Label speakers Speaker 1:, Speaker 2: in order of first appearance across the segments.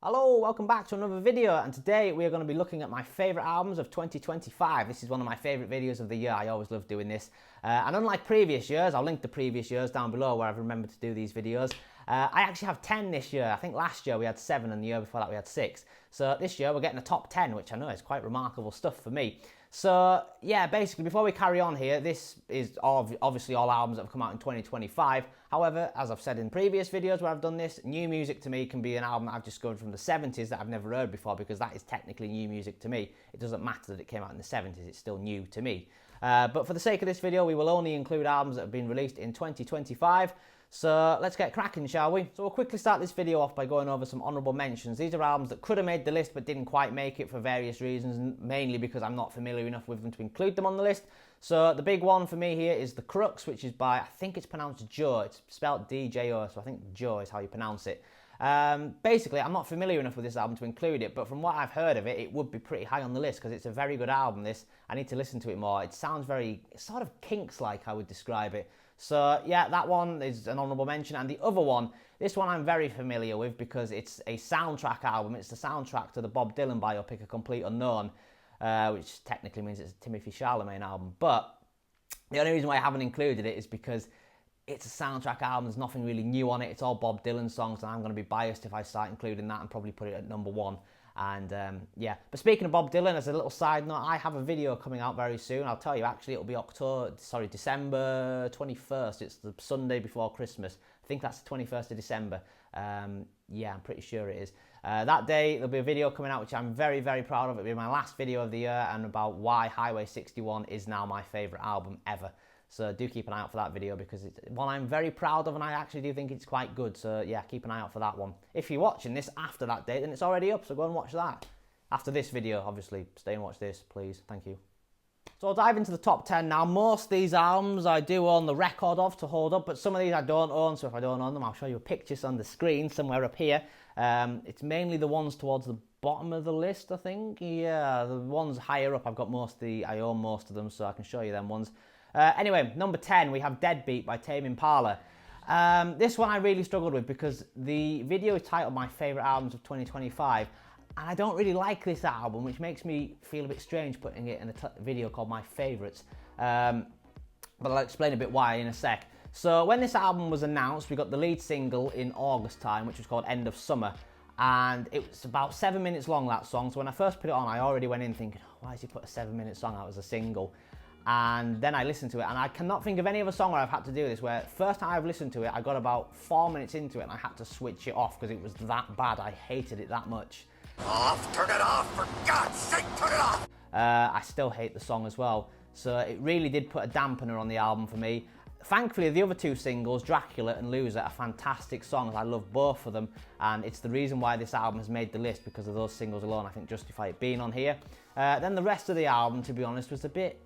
Speaker 1: Hello, welcome back to another video, and today we are going to be looking at my favourite albums of 2025. This is one of my favourite videos of the year. I always love doing this. And unlike previous years, I'll link the previous years down below where I've remembered to do these videos. I actually have 10 this year. I think last year we had 7 and the year before that we had 6. So this year we're getting a top 10, which I know is quite remarkable stuff for me. So yeah, basically before we carry on here, this is obviously all albums that have come out in 2025. However, as I've said in previous videos where I've done this, new music to me can be an album that I've discovered from the 70s that I've never heard before, because that is technically new music to me. It doesn't matter that it came out in the 70s, it's still new to me. But for the sake of this video, we will only include albums that have been released in 2025. So let's get cracking, shall we? So we'll quickly start this video off by going over some honourable mentions. These are albums that could have made the list but didn't quite make it for various reasons, mainly because I'm not familiar enough with them to include them on the list. So the big one for me here is The Crux, which is by, I think it's pronounced Joe. It's spelled D-J-O, so I think Joe is how you pronounce it. Basically, I'm not familiar enough with this album to include it, but from what I've heard of it, it would be pretty high on the list because it's a very good album, this. I need to listen to it more. It sounds very, sort of Kinks-like, I would describe it. So yeah, that one is an honourable mention. And the other one, this one I'm very familiar with because it's a soundtrack album. It's the soundtrack to the Bob Dylan biopic, A Complete Unknown, which technically means it's a Timothy Chalamet album. But the only reason why I haven't included it is because it's a soundtrack album. There's nothing really new on it. It's all Bob Dylan songs, and I'm going to be biased if I start including that and probably put it at number 1. And yeah, but speaking of Bob Dylan, as a little side note, I have a video coming out very soon. I'll tell you, actually, it'll be December 21st. It's the Sunday before Christmas. I think that's the 21st of December. Yeah, I'm pretty sure it is. That day, there'll be a video coming out, which I'm very, very proud of. It'll be my last video of the year, and about why Highway 61 is now my favourite album ever. So do keep an eye out for that video because it's one I'm very proud of, and I actually do think it's quite good. So yeah, keep an eye out for that one. If you're watching this after that date, then it's already up, so go and watch that. After this video, obviously, stay and watch this, please. Thank you. So I'll dive into the top 10 now. Most of these albums I do own the record of to hold up, but some of these I don't own, so if I don't own them, I'll show you pictures on the screen somewhere up here. It's mainly the ones towards the bottom of the list, I think. Yeah, the ones higher up, I own most of them, so I can show you them ones. Anyway, number 10, we have Deadbeat by Tame Impala. This one I really struggled with because the video is titled My Favourite Albums of 2025, and I don't really like this album, which makes me feel a bit strange putting it in a video called My Favourites. But I'll explain a bit why in a sec. So when this album was announced, we got the lead single in August time, which was called End of Summer. And it was about 7 minutes long, that song. So when I first put it on, I already went in thinking, oh, why has he put a 7-minute song out as a single? And then I listened to it, and I cannot think of any other song where I've had to do this, where first time I've listened to it, I got about 4 minutes into it and I had to switch it off because it was that bad. I hated it that much.
Speaker 2: Off, turn it off, for God's sake, turn it off!
Speaker 1: I still hate the song as well. So it really did put a dampener on the album for me. Thankfully, the other two singles, Dracula and Loser, are fantastic songs. I love both of them, and it's the reason why this album has made the list, because of those singles alone, I think, justify it being on here. Then the rest of the album, to be honest, was a bit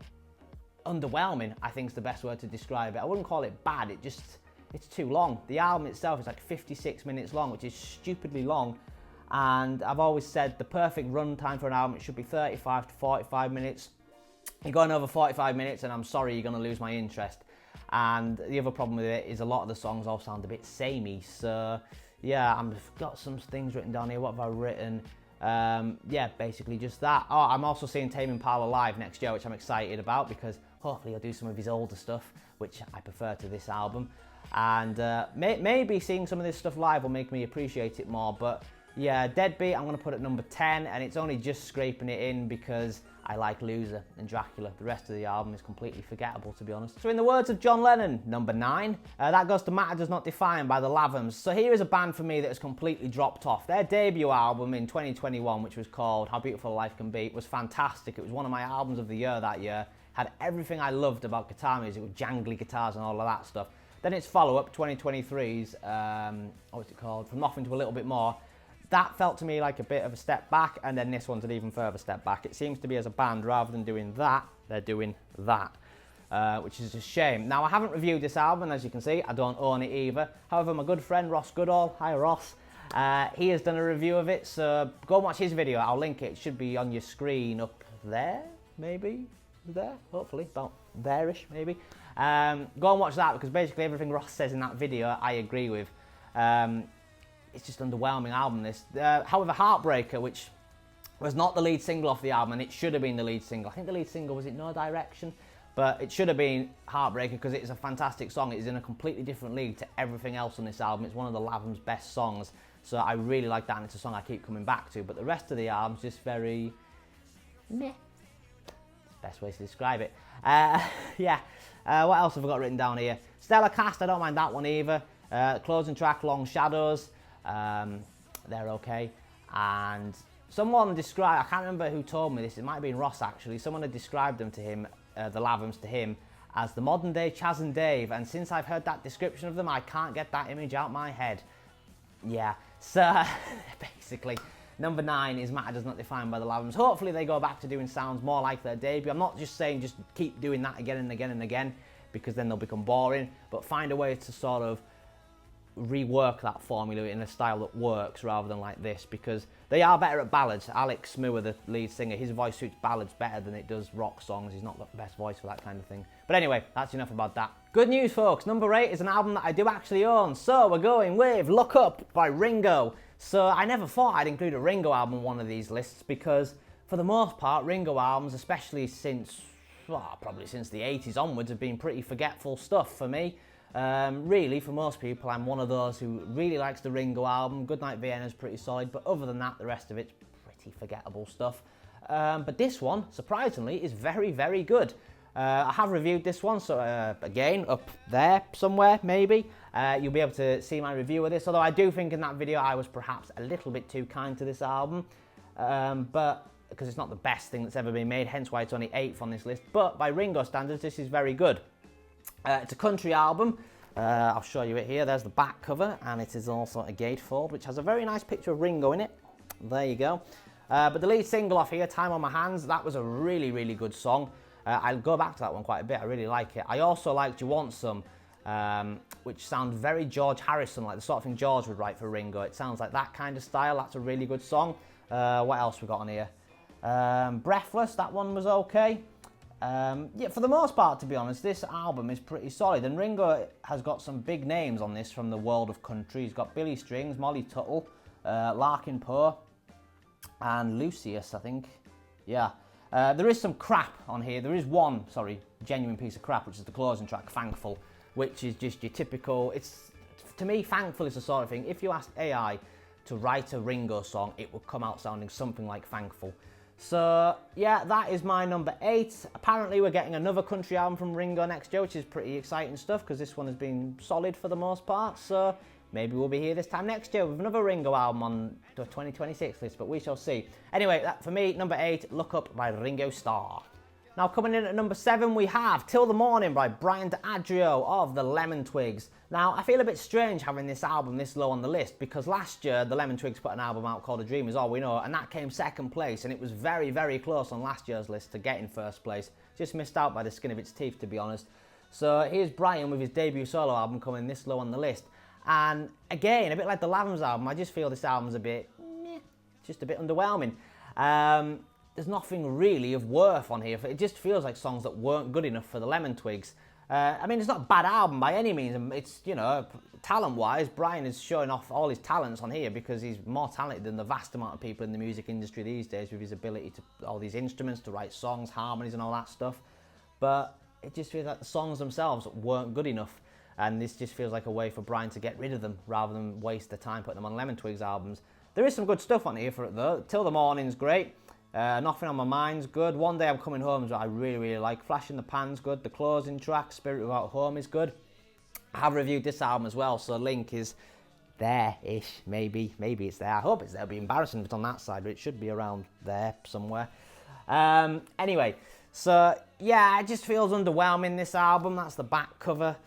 Speaker 1: underwhelming, I think is the best word to describe it. I wouldn't call it bad, it's too long. The album itself is like 56 minutes long, which is stupidly long, and I've always said the perfect run time for an album, it should be 35 to 45 minutes. You're going over 45 minutes and I'm sorry, you're going to lose my interest. And the other problem with it is a lot of the songs all sound a bit samey. So yeah, I've got some things written down here. What have I written? Yeah, basically just that. Oh, I'm also seeing Tame Impala live next year, which I'm excited about because hopefully he'll do some of his older stuff, which I prefer to this album. And maybe seeing some of this stuff live will make me appreciate it more. But yeah, Deadbeat I'm going to put at number 10, and it's only just scraping it in because I like Loser and Dracula. The rest of the album is completely forgettable, to be honest. So in the words of John Lennon, number 9, that goes to Matter Does Not Define by the Lavums. So here is a band for me that has completely dropped off. Their debut album in 2021, which was called How Beautiful Life Can Be, was fantastic. It was one of my albums of the year that year. Had everything I loved about guitar music with jangly guitars and all of that stuff. Then its follow-up, 2023's, what's it called? From Nothing to a Little Bit More. That felt to me like a bit of a step back, and then this one's an even further step back. It seems to be as a band, rather than doing that, they're doing that, which is a shame. Now, I haven't reviewed this album, and as you can see, I don't own it either. However, my good friend Ross Goodall, hi Ross, he has done a review of it, so go and watch his video. I'll link it. It should be on your screen up there, maybe? There, hopefully, about there-ish, maybe. Go and watch that, because basically everything Ross says in that video, I agree with. it's just underwhelming album, this. However, Heartbreaker, which was not the lead single off the album, and it should have been the lead single. I think the lead single, was it No Direction? But it should have been Heartbreaker because it's a fantastic song. It is in a completely different league to everything else on this album. It's one of the Lavem's best songs, so I really like that, and it's a song I keep coming back to. But the rest of the album's just very meh. It's the best way to describe it. Yeah. What else have I got written down here? Stellar Cast, I don't mind that one either. Closing track, Long Shadows. They're okay. And someone described, I can't remember who told me this, it might have been Ross actually, someone had described them to him, the Lavems to him, as the modern day Chaz and Dave, and since I've heard that description of them, I can't get that image out my head. Yeah, so basically, number 9 is Matter Does Not Define by the Lavems. Hopefully they go back to doing sounds more like their debut. I'm not just saying just keep doing that again and again and again, because then they'll become boring, but find a way to sort of rework that formula in a style that works rather than like this, because they are better at ballads. Alex Smewer, the lead singer, his voice suits ballads better than it does rock songs. He's not the best voice for that kind of thing. But anyway, that's enough about that. Good news, folks. Number 8 is an album that I do actually own. So we're going with Look Up by Ringo. So I never thought I'd include a Ringo album in one of these lists because for the most part, Ringo albums, especially since, well, probably since the 80s onwards, have been pretty forgetful stuff for me. Really, for most people, I'm one of those who really likes the Ringo album. Goodnight Vienna's pretty solid, but other than that, the rest of it's pretty forgettable stuff. But this one, surprisingly, is very, very good. I have reviewed this one, so again, up there somewhere, maybe. You'll be able to see my review of this, although I do think in that video I was perhaps a little bit too kind to this album. But because it's not the best thing that's ever been made, hence why it's only 8th on this list. But by Ringo standards, this is very good. It's a country album. I'll show you it here. There's the back cover, and it is also a gatefold, which has a very nice picture of Ringo in it. There you go. But the lead single off here, Time on My Hands, that was a really, really good song. I'll go back to that one quite a bit. I really like it. I also liked You Want Some, which sounds very George Harrison, like the sort of thing George would write for Ringo. It sounds like that kind of style. That's a really good song. What else we got on here? Breathless, that one was okay. Yeah, for the most part, to be honest, this album is pretty solid, and Ringo has got some big names on this from the world of country. He's got Billy Strings, Molly Tuttle, Larkin Poe, and Lucius, I think. Yeah. There is some crap on here. There is one, genuine piece of crap, which is the closing track, Thankful, which is just your typical, to me, Thankful is the sort of thing, if you asked AI to write a Ringo song, it would come out sounding something like Thankful. So, yeah, that is my number 8. Apparently, we're getting another country album from Ringo next year, which is pretty exciting stuff, because this one has been solid for the most part. So, maybe we'll be here this time next year with another Ringo album on the 2026 list, but we shall see. Anyway, that, for me, number 8, Look Up by Ringo Starr. Now, coming in at number 7, we have Till the Morning by Brian D'Adrio of the Lemon Twigs. Now, I feel a bit strange having this album this low on the list, because last year the Lemon Twigs put an album out called A Dream Is All We Know, and that came second place, and it was very, very close on last year's list to get in first place. Just missed out by the skin of its teeth, to be honest. So here's Brian with his debut solo album coming this low on the list. And again, a bit like the Lavem's album, I just feel this album's a bit, just a bit underwhelming. There's nothing really of worth on here. It just feels like songs that weren't good enough for the Lemon Twigs. I mean, it's not a bad album by any means. It's, you know, talent-wise, Brian is showing off all his talents on here because he's more talented than the vast amount of people in the music industry these days with his ability to, all these instruments, to write songs, harmonies and all that stuff. But it just feels like the songs themselves weren't good enough. And this just feels like a way for Brian to get rid of them rather than waste the time putting them on Lemon Twigs albums. There is some good stuff on here for it though. Till the Morning's great. Nothing on My Mind's good. One Day I'm Coming Home is what I really, really like. Flash in the Pan's good. The closing track, Spirit Without Home, is good. I have reviewed this album as well, so link is there-ish, maybe. Maybe it's there. I hope it's there. It'd be embarrassing if it's on that side, but it should be around there somewhere. Anyway, so yeah, it just feels underwhelming, this album. That's the back cover.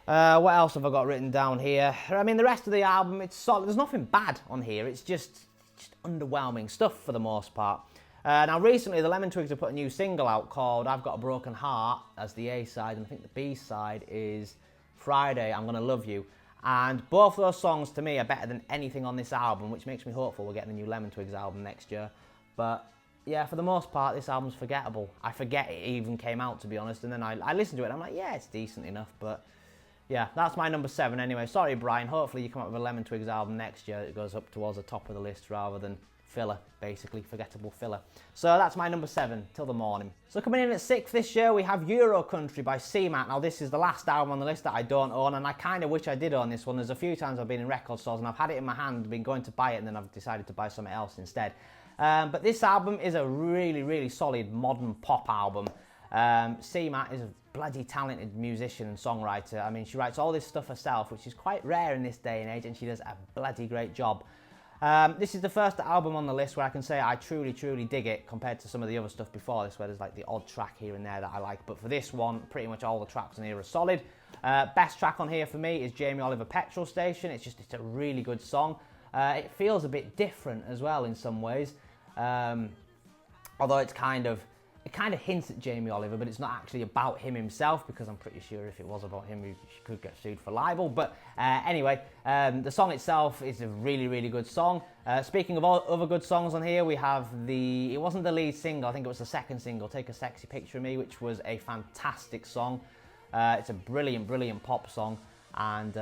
Speaker 1: What else have I got written down here? I mean, the rest of the album, it's solid. There's nothing bad on here. It's just underwhelming stuff for the most part. Now, recently, the Lemon Twigs have put a new single out called I've Got a Broken Heart as the A side, and I think the B side is Friday, I'm Gonna Love You. And both those songs, to me, are better than anything on this album, which makes me hopeful we're getting a new Lemon Twigs album next year. But yeah, for the most part, this album's forgettable. I forget it even came out, to be honest, and then I listened to it and I'm like, yeah, it's decent enough, but Yeah, that's my number 7 anyway. Sorry, Brian. Hopefully you come up with a Lemon Twigs album next year that goes up towards the top of the list rather than filler, basically, forgettable filler. So that's my number 7, Till the Morning. So coming in at 6th this year, we have Euro Country by CMAT. Now this is the last album on the list that I don't own, and I kind of wish I did own this one. There's a few times I've been in record stores and I've had it in my hand, been going to buy it, and then I've decided to buy something else instead. But this album is a really, really solid modern pop album. CMAT is a bloody talented musician and songwriter. I mean, she writes all this stuff herself, which is quite rare in this day and age, and she does a bloody great job. This is the first album on the list where I can say I truly, truly dig it compared to some of the other stuff before this, where there's like the odd track here and there that I like. But for this one, pretty much all the tracks on here are solid. Best track on here for me is Jamie Oliver Petrol Station. It's a really good song. It feels a bit different as well in some ways. Although it kind of hints at Jamie Oliver, but it's not actually about him himself, because I'm pretty sure if it was about him, she could get sued for libel. But anyway, the song itself is a really, really good song. Speaking of all other good songs on here, we have it wasn't the lead single, I think it was the second single, Take a Sexy Picture of Me, which was a fantastic song. It's a brilliant, brilliant pop song. And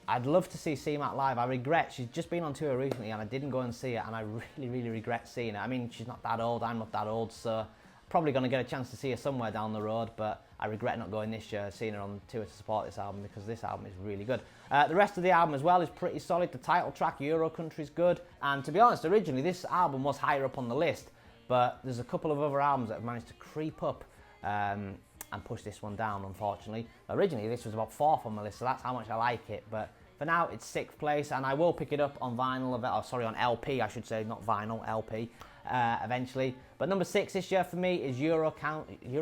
Speaker 1: I'd love to see CMAT live. I regret, she's just been on tour recently and I didn't go and see it, and I really, really regret seeing it. I mean, she's not that old, I'm not that old, so probably going to get a chance to see her somewhere down the road, but I regret not going this year, seeing her on tour to support this album, because this album is really good. The rest of the album as well is pretty solid. The title track, Euro Country, is good. And to be honest, originally this album was higher up on the list, but there's a couple of other albums that have managed to creep up and push this one down, unfortunately. Originally this was about 4th on my list, so that's how much I like it, but for now it's 6th place, and I will pick it up on vinyl, on LP I should say, not vinyl, LP. Eventually. But number 6 this year for me is Euro Country, by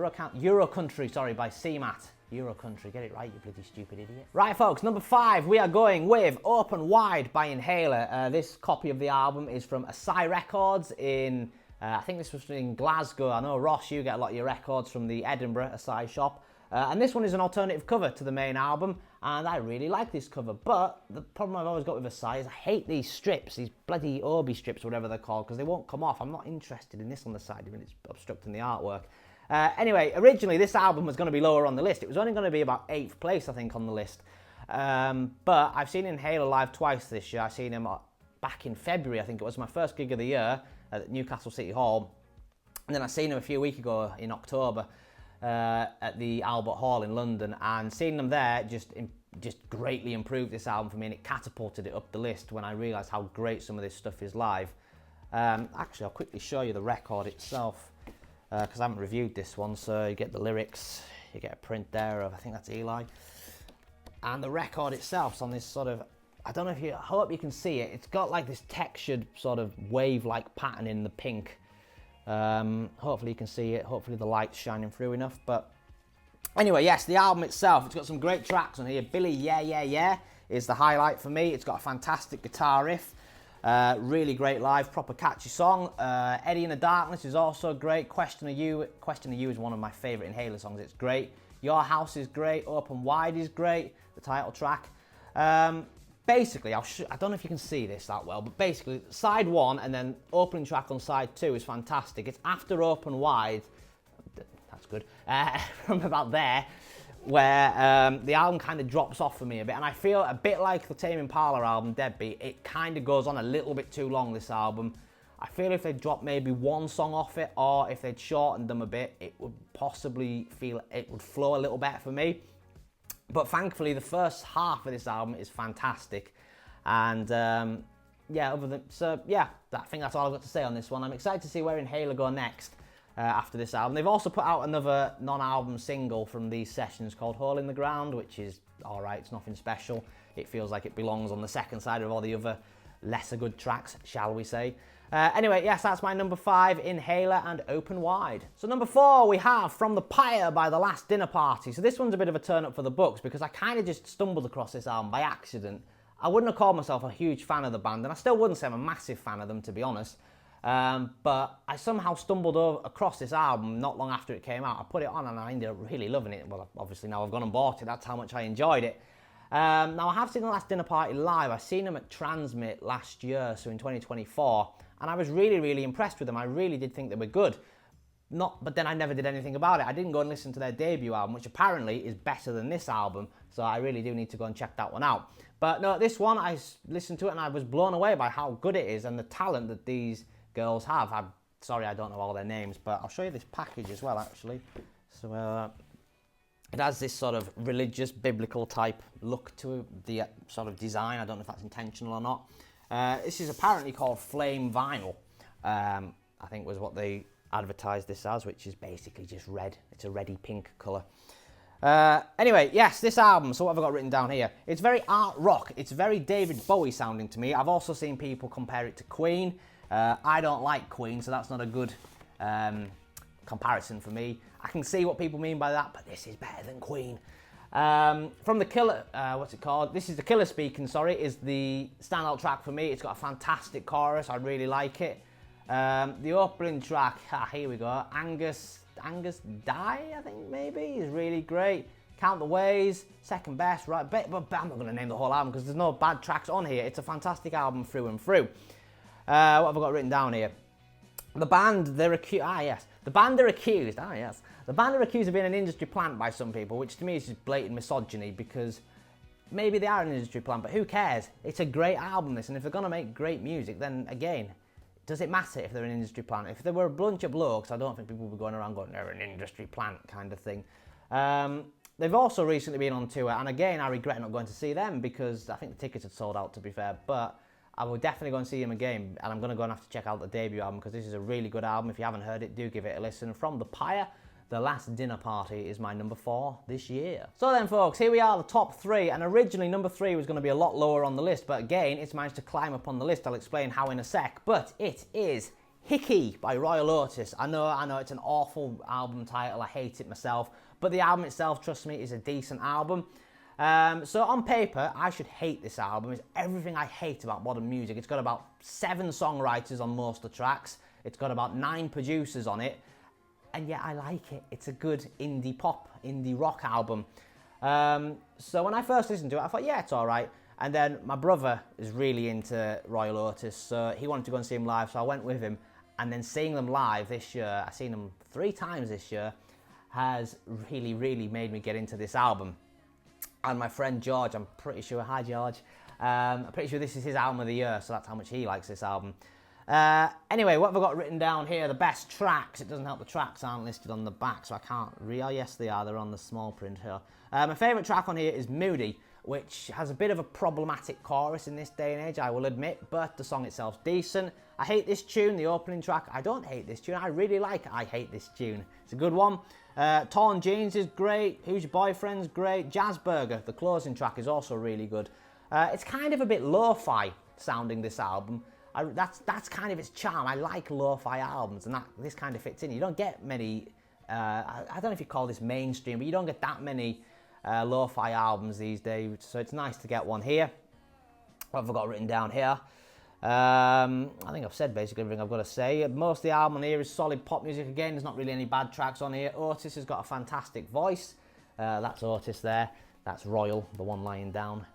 Speaker 1: CMAT. Euro Country, get it right, you bloody stupid idiot. Right folks, number 5, we are going with Open Wide by Inhaler. This copy of the album is from Asai Records in, I think this was in Glasgow. I know, Ross, you get a lot of your records from the Edinburgh Asai shop. And this one is an alternative cover to the main album, and I really like this cover. But the problem I've always got with Asai is I hate these strips, these bloody Obi strips, whatever they're called, because they won't come off. I'm not interested in this on the side when it's obstructing the artwork. Anyway, originally this album was going to be lower on the list. It was only going to be about 8th place, I think, on the list. But I've seen Inhaler live twice this year. I've seen him back in February, I think it was my first gig of the year at Newcastle City Hall. And then I seen him a few weeks ago in October. At the Albert Hall in London, and seeing them there just greatly improved this album for me, and it catapulted it up the list when I realised how great some of this stuff is live. Actually, I'll quickly show you the record itself, because I haven't reviewed this one. So you get the lyrics, you get a print there of, I think that's Eli, and the record itself's on this sort of, I hope you can see it, it's got like this textured sort of wave-like pattern in the pink. Hopefully you can see it, hopefully the light's shining through enough. But anyway, yes, the album itself, it's got some great tracks on here. Billy Yeah Yeah Yeah is the highlight for me. It's got a fantastic guitar riff, really great live, proper catchy song. Eddie in the Darkness is also great. Question of You is one of my favourite Inhaler songs, it's great. Your House is great, Open Wide is great, the title track. Basically, I don't know if you can see this that well, but basically, side 1 and then opening track on side 2 is fantastic. It's after Open Wide, that's good, from about there, where the album kind of drops off for me a bit, and I feel a bit like the Tame Impala album, Deadbeat. It kind of goes on a little bit too long, this album. I feel if they'd dropped maybe one song off it, or if they'd shortened them a bit, it would possibly it would flow a little better for me. But thankfully, the first half of this album is fantastic. And yeah, I think that's all I've got to say on this one. I'm excited to see where Inhaler go next after this album. They've also put out another non-album single from these sessions called Hole in the Ground, which is all right, it's nothing special. It feels like it belongs on the second side of all the other lesser good tracks, shall we say. Anyway, yes, that's my number 5, Inhaler and Open Wide. So number 4, we have From the Pyre by The Last Dinner Party. So this one's a bit of a turn up for the books, because I kind of just stumbled across this album by accident. I wouldn't have called myself a huge fan of the band, and I still wouldn't say I'm a massive fan of them, to be honest. But I somehow stumbled across this album not long after it came out. I put it on and I ended up really loving it. Well, obviously now I've gone and bought it, that's how much I enjoyed it. Now I have seen The Last Dinner Party live. I seen them at Transmit last year, so in 2024. And I was really, really impressed with them. I really did think they were good. but then I never did anything about it. I didn't go and listen to their debut album, which apparently is better than this album, so I really do need to go and check that one out. But no, this one, I listened to it and I was blown away by how good it is and the talent that these girls have. I'm sorry I don't know all their names, but I'll show you this package as well, actually. So it has this sort of religious, biblical type look to the sort of design. I don't know if that's intentional or not. This is apparently called Flame Vinyl, I think was what they advertised this as, which is basically just red. It's a reddy pink colour. Anyway, yes, this album, so what have I got written down here? It's very art rock. It's very David Bowie sounding to me. I've also seen people compare it to Queen. I don't like Queen, so that's not a good comparison for me. I can see what people mean by that, but this is better than Queen. From the Killer, what's it called? This is the Killer Speaking, sorry, is the standout track for me. It's got a fantastic chorus. I really like it. The opening track, here we go, Angus Die, I think maybe, is really great. Count the Ways, second best, right, but I'm not going to name the whole album because there's no bad tracks on here. It's a fantastic album through and through. What have I got written down here? The band, they're accused, The band are accused of being an industry plant by some people, which to me is just blatant misogyny because maybe they are an industry plant, but who cares? It's a great album, this, and if they're going to make great music, then again, does it matter if they're an industry plant? If they were a bunch of blokes, I don't think people would be going around going, they're an industry plant kind of thing. They've also recently been on tour, and again, I regret not going to see them because I think the tickets had sold out, to be fair, but I will definitely go and see them again, and I'm going to go and have to check out the debut album because this is a really good album. If you haven't heard it, do give it a listen. From The Pyre, The Last Dinner Party is my number 4 this year. So then, folks, here we are, the top 3, and originally number 3 was going to be a lot lower on the list, but again, it's managed to climb up on the list. I'll explain how in a sec, but it is Hickey by Royal Otis. I know, it's an awful album title. I hate it myself, but the album itself, trust me, is a decent album. So on paper, I should hate this album. It's everything I hate about modern music. It's got about 7 songwriters on most of the tracks. It's got about 9 producers on it. And yet I like it. It's a good indie pop, indie rock album. So when I first listened to it, I thought, yeah, it's all right. And then my brother is really into Royal Otis, so he wanted to go and see him live, so I went with him. And then seeing them live this year, I've seen them 3 times this year, has really, really made me get into this album. And my friend George, I'm pretty sure, hi George, I'm pretty sure this is his album of the year, so that's how much he likes this album. Anyway, what have I got written down here? The best tracks. It doesn't help the tracks aren't listed on the back, so I can't read. Oh, yes, they are. They're on the small print here. My favourite track on here is Moody, which has a bit of a problematic chorus in this day and age, I will admit, but the song itself's decent. I hate this tune, the opening track. I don't hate this tune. I really like I Hate This Tune. It's a good one. Torn Jeans is great. Who's Your Boyfriend's great. Jazz Burger, the closing track, is also really good. It's kind of a bit lo-fi sounding, this album. That's kind of its charm. I like lo-fi albums, and this kind of fits in. You don't get many, I don't know if you call this mainstream, but you don't get that many lo-fi albums these days, so it's nice to get one here. What have I got written down here? I think I've said basically everything I've got to say. Most of the album on here is solid pop music. Again, there's not really any bad tracks on here. Otis has got a fantastic voice. That's Otis there. That's Royal, the one lying down.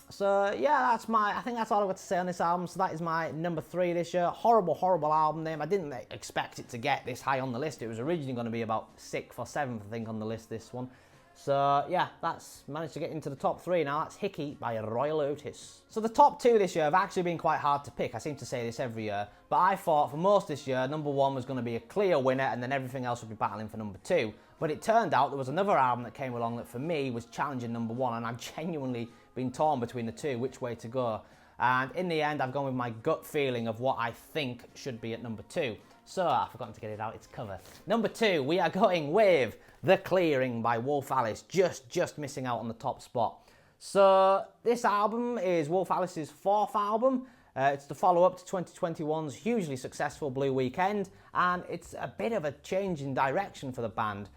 Speaker 1: So yeah, I think that's all I've got to say on this album. So that is my number 3 this year. Horrible, horrible album name. I didn't expect it to get this high on the list. It was originally going to be about 6th or 7th, I think, on the list, this one. So yeah, that's managed to get into the top 3 now. That's Hickey by Royal Otis. So the top 2 this year have actually been quite hard to pick. I seem to say this every year, but I thought for most this year, number 1 was going to be a clear winner and then everything else would be battling for number 2. But it turned out there was another album that came along that for me was challenging number 1, and I've genuinely been torn between the 2, which way to go. And in the end, I've gone with my gut feeling of what I think should be at number 2. So, I've forgotten to get it out, it's cover. Number 2, we are going with The Clearing by Wolf Alice, just missing out on the top spot. So, this album is Wolf Alice's 4th album. It's the follow-up to 2021's hugely successful Blue Weekend, and it's a bit of a change in direction for the band.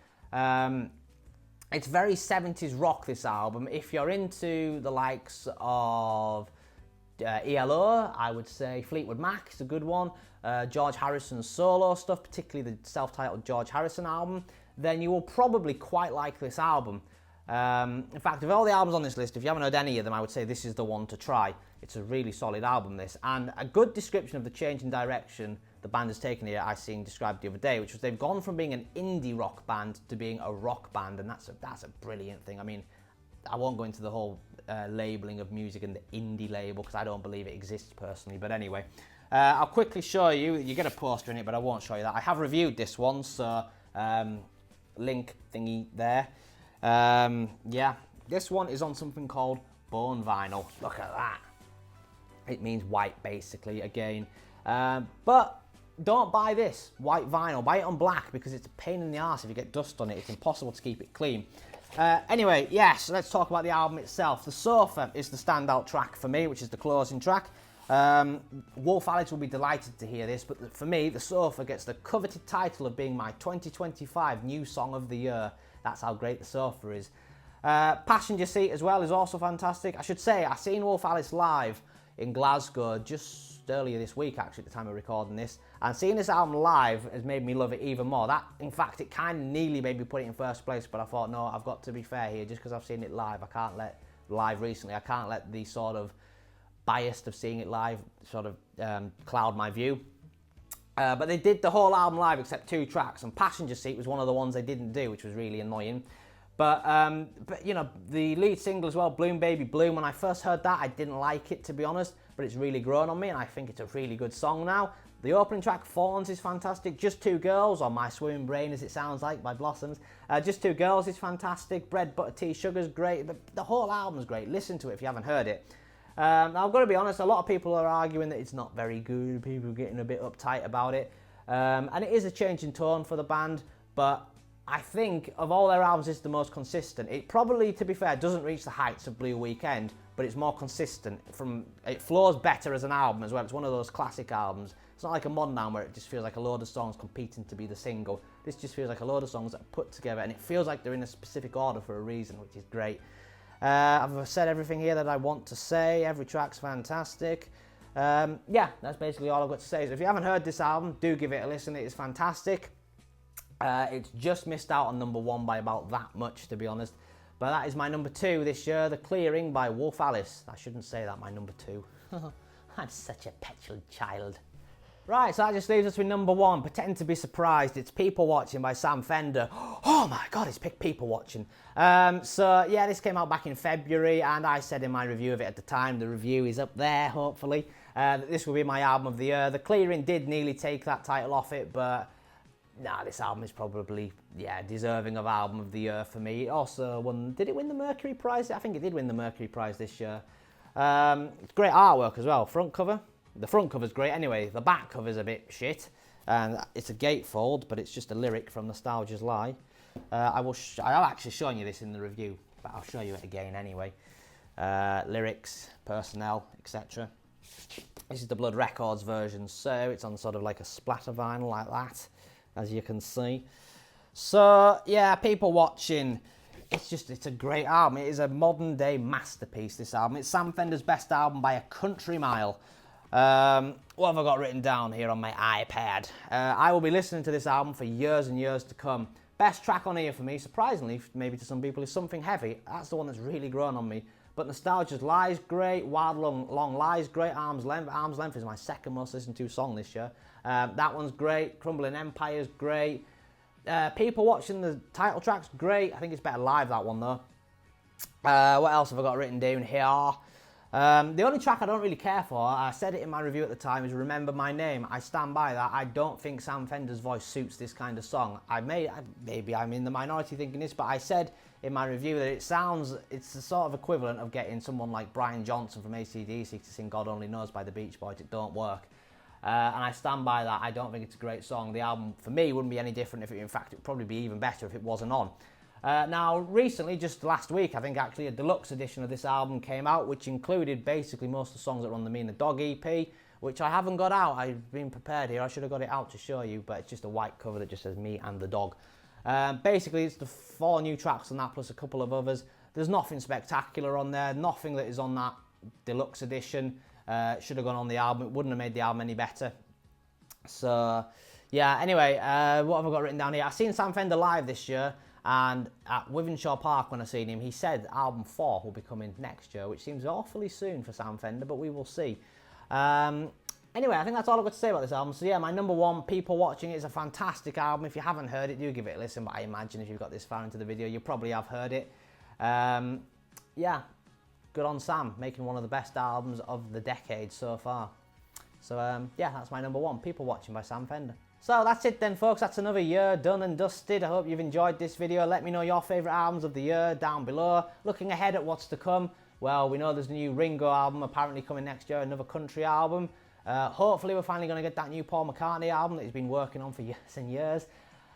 Speaker 1: It's very 70s rock, this album. If you're into the likes of ELO, I would say Fleetwood Mac is a good one. George Harrison's solo stuff, particularly the self-titled George Harrison album, then you will probably quite like this album. In fact, of all the albums on this list, if you haven't heard any of them, I would say this is the one to try. It's a really solid album, this. And a good description of the change in direction the band has taken here, I seen described the other day, which was they've gone from being an indie rock band to being a rock band, and that's a brilliant thing. I mean, I won't go into the whole labelling of music and the indie label, because I don't believe it exists personally, but anyway. I'll quickly show you. You get a poster in it, but I won't show you that. I have reviewed this one, so link thingy there. Yeah, this one is on something called bone vinyl. Look at that. It means white, basically, again. But don't buy this white vinyl. Buy it on black, because it's a pain in the arse if you get dust on it. It's impossible to keep it clean. Anyway, yes, let's talk about the album itself. The Sofa is the standout track for me, which is the closing track. Wolf Alice will be delighted to hear this, but for me, The Sofa gets the coveted title of being my 2025 new song of the year. That's how great The Sofa is. Passenger Seat as well is also fantastic. I should say, I seen Wolf Alice live in Glasgow just earlier this week, actually, at the time of recording this. And seeing this album live has made me love it even more. That, in fact, it kind of nearly made me put it in first place, but I thought, no, I've got to be fair here. Just because I've seen it live, I can't let the sort of biased of seeing it live sort of cloud my view. But they did the whole album live except 2 tracks, and Passenger Seat was one of the ones they didn't do, which was really annoying. But you know, the lead single as well, Bloom Baby Bloom, when I first heard that, I didn't like it, to be honest, but it's really grown on me, and I think it's a really good song now. The opening track, Fawns, is fantastic. Just Two Girls, or My Swimming Brain, as it sounds like, by Blossoms. Just Two Girls is fantastic. Bread, Butter, Tea, Sugar's great. The whole album's great. Listen to it if you haven't heard it. Now, I've got to be honest, a lot of people are arguing that it's not very good. People are getting a bit uptight about it. And it is a change in tone for the band, but I think of all their albums, it's the most consistent. It probably, to be fair, doesn't reach the heights of Blue Weekend, but it's more consistent. It flows better as an album as well. It's one of those classic albums. It's not like a modern album where it just feels like a load of songs competing to be the single. This just feels like a load of songs that are put together, and it feels like they're in a specific order for a reason, which is great. I've said everything here that I want to say. Every track's fantastic. Yeah, that's basically all I've got to say. So if you haven't heard this album, do give it a listen. It is fantastic. It's just missed out on number 1 by about that much, to be honest. But that is my number 2 this year, The Clearing by Wolf Alice. I shouldn't say that, my number 2. I'm such a petulant child. Right, so that just leaves us with number 1, Pretend to be Surprised. It's People Watching by Sam Fender. Oh my God, it's picked People Watching. So yeah, this came out back in February, and I said in my review of it at the time, the review is up there, hopefully, that this will be my album of the year. The Clearing did nearly take that title off it, but nah, this album is probably, yeah, deserving of album of the year for me. It also won, did it win the Mercury Prize? I think it did win the Mercury Prize this year. It's great artwork as well, front cover. The front cover's great anyway, the back cover's a bit shit, and it's a gatefold, but it's just a lyric from Nostalgia's Lie. I'll actually show you this in the review, but I'll show you it again anyway. Lyrics, personnel, etc. This is the Blood Records version, so it's on sort of like a splatter vinyl like that, as you can see. So, yeah, People Watching. It's a great album. It is a modern day masterpiece, this album. It's Sam Fender's best album by a country mile. What have I got written down here on my iPad? I will be listening to this album for years and years to come. Best track on here for me, surprisingly, maybe to some people, is Something Heavy. That's the one that's really grown on me. But Nostalgia's Lie's great, Wild Long Lie's great, Arm's Length. Arm's Length is my second most listened to song this year. That one's great, Crumbling Empire's great. People Watching, the title track's great. I think it's better live, that one, though. What else have I got written down here? The only track I don't really care for, I said it in my review at the time, is Remember My Name. I stand by that. I don't think Sam Fender's voice suits this kind of song. Maybe I'm in the minority thinking this, but I said in my review that it's the sort of equivalent of getting someone like Brian Johnson from AC/DC to sing God Only Knows by the Beach Boys. It don't work. And I stand by that. I don't think it's a great song. The album, for me, wouldn't be any different. In fact, it would probably be even better if it wasn't on. Now, recently, just last week, I think actually a deluxe edition of this album came out, which included basically most of the songs that were on the Me and the Dog EP, which I haven't got out. I've been prepared here. I should have got it out to show you, but it's just a white cover that just says Me and the Dog. Basically, it's the 4 new tracks on that plus a couple of others. There's nothing spectacular on there, nothing that is on that deluxe edition. Should have gone on the album. It wouldn't have made the album any better. So, yeah, anyway, what have I got written down here? I've seen Sam Fender live this year, And at Wivenshaw Park, when I seen him, he said album 4 will be coming next year, which seems awfully soon for Sam Fender, but we will see. Anyway, I think that's all I've got to say about this album. So yeah, my number 1, People Watching It, is a fantastic album. If you haven't heard it, do give it a listen, but I imagine if you've got this far into the video, you probably have heard it. Yeah, good on Sam, making one of the best albums of the decade so far. So yeah, that's my number 1, People Watching by Sam Fender. So that's it then, folks. That's another year done and dusted. I hope you've enjoyed this video. Let me know your favourite albums of the year down below. Looking ahead at what's to come, well, we know there's a new Ringo album apparently coming next year, another country album. Hopefully we're finally going to get that new Paul McCartney album that he's been working on for years and years.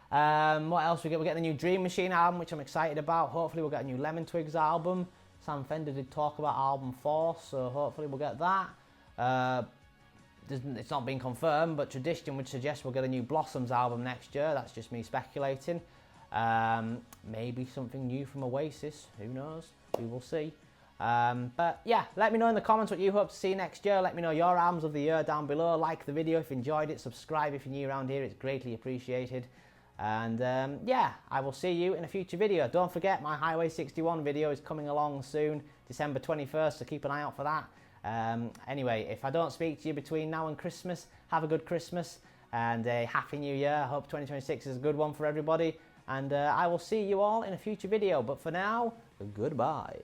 Speaker 1: What else we get? We get the new Dream Machine album, which I'm excited about. Hopefully we'll get a new Lemon Twigs album. Sam Fender did talk about album 4, so hopefully we'll get that. It's not been confirmed, but tradition would suggest we'll get a new Blossoms album next year. That's just me speculating. Maybe something new from Oasis. Who knows? We will see. But yeah, let me know in the comments what you hope to see next year. Let me know your albums of the year down below. Like the video if you enjoyed it. Subscribe if you're new around here. It's greatly appreciated. And yeah, I will see you in a future video. Don't forget, my Highway 61 video is coming along soon, December 21st, so keep an eye out for that. Anyway, if I don't speak to you between now and Christmas, have a good Christmas and a Happy New Year. I hope 2026 is a good one for everybody. And I will see you all in a future video. But for now, goodbye.